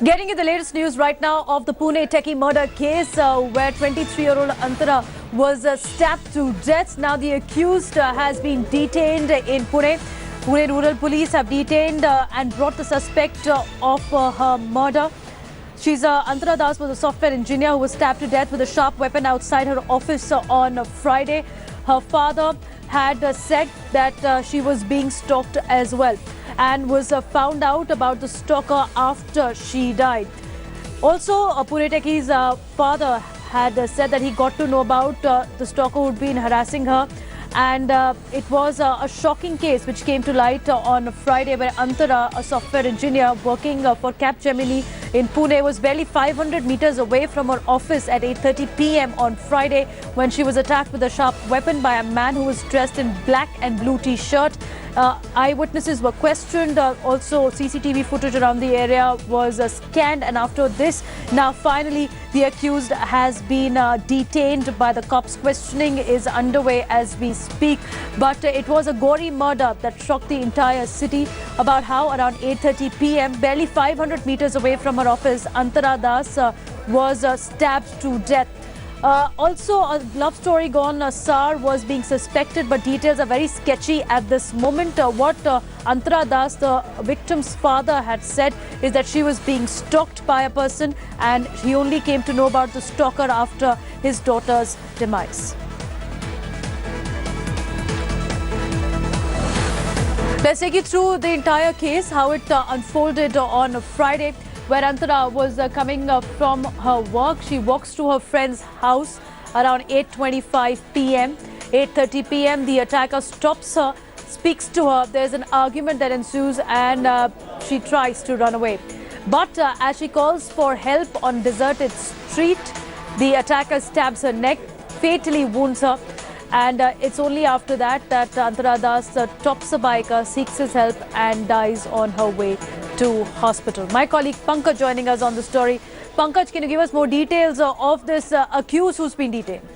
Getting you the latest news right now of the Pune Techie murder case where 23-year-old Antara was stabbed to death. Now the accused has been detained in Pune. Pune Rural Police have detained and brought the suspect of her murder. Antara Das was a software engineer who was stabbed to death with a sharp weapon outside her office on Friday. Her father had said that she was being stalked as well, and was found out about the stalker after she died. Also, Pune Techie's father had said that he got to know about the stalker who had been harassing her, and it was a shocking case which came to light on Friday, where Antara, a software engineer working for Capgemini in Pune, was barely 500 meters away from her office at 8:30 p.m. on Friday when she was attacked with a sharp weapon by a man who was dressed in black and blue t-shirt. Eyewitnesses were questioned. Also, CCTV footage around the area was scanned, and after this, now finally the accused has been detained by the cops. Questioning is underway as we speak, but it was a gory murder that shocked the entire city. About how around 8:30 p.m., barely 500 meters away from her office, Antara Das was stabbed to death. Also, a love story gone sour was being suspected, but details are very sketchy at this moment. What Antara Das, the victim's father, had said is that she was being stalked by a person, and he only came to know about the stalker after his daughter's demise. Let's take you through the entire case, how it unfolded on Friday, where Antara was coming from her work. She walks to her friend's house around 8:25 p.m. 8:30 p.m. the attacker stops her, speaks to her. There's an argument that ensues, and she tries to run away. But as she calls for help on deserted street, the attacker stabs her neck, fatally wounds her. And it's only after that that Antara Das tops a bike, seeks his help, and dies on her way to hospital. My colleague Pankaj joining us on the story. Pankaj, can you give us more details of this accused who's been detained?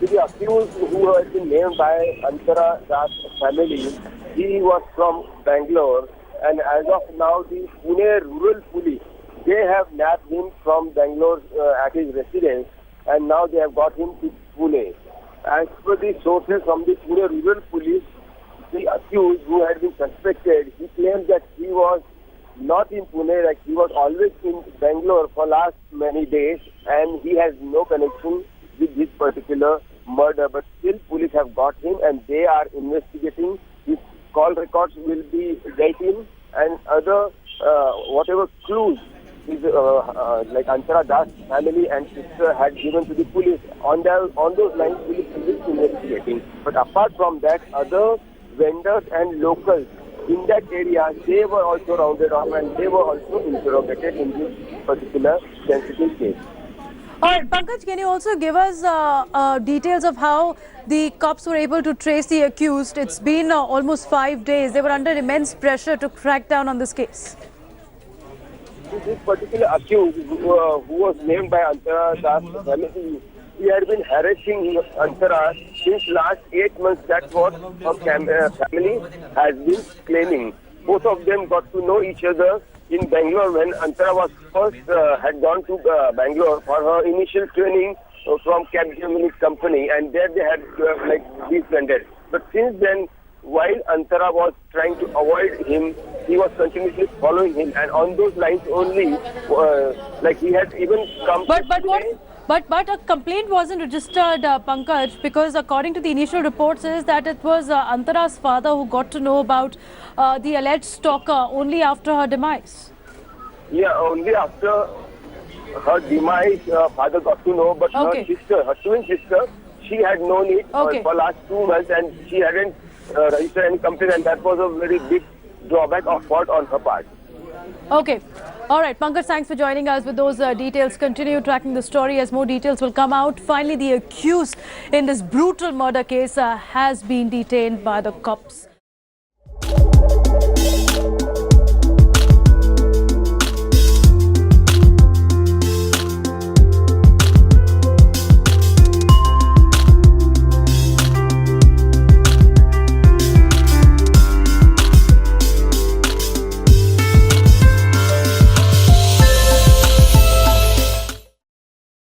The accused, who has been named by Antara Das family, he was from Bangalore, and as of now the Pune Rural Police, they have nabbed him from Bangalore at his residence, and now they have got him to Pune. As per the sources from the Pune Rural Police, the accused, who had been suspected, he claimed that he was not in Pune, like he was always in Bangalore for last many days, and he has no connection with this particular murder. But still, police have got him, and they are investigating. His call records will be dealt in, and other whatever clues his like Antara Das family and sister had given to the police. On those lines, police is investigating. But apart from that, other vendors and locals in that area, they were also rounded off, and they were also interrogated in this particular sensitive case. All right, Pankaj, can you also give us details of how the cops were able to trace the accused? It's been almost 5 days. They were under immense pressure to crack down on this case. This particular accused, who was named by Antara Das family, he had been harassing Antara since last 8 months. That's what her family has been claiming. Both of them got to know each other in Bangalore when Antara was first had gone to Bangalore for her initial training from Capgemini company, and there they had befriended. But since then, while Antara was trying to avoid him, he was continuously following him, and on those lines only, he had even come. But a complaint wasn't registered, Pankaj, because according to the initial reports is that it was Antara's father who got to know about the alleged stalker only after her demise. Yeah, only after her demise, father got to know, but her sister, her twin sister, she had known it for last 2 months, and she hadn't registered any complaint, and that was a very big drawback of fault on her part. Okay. All right, Pankaj, thanks for joining us with those details. Continue tracking the story as more details will come out. Finally, the accused in this brutal murder case has been detained by the cops.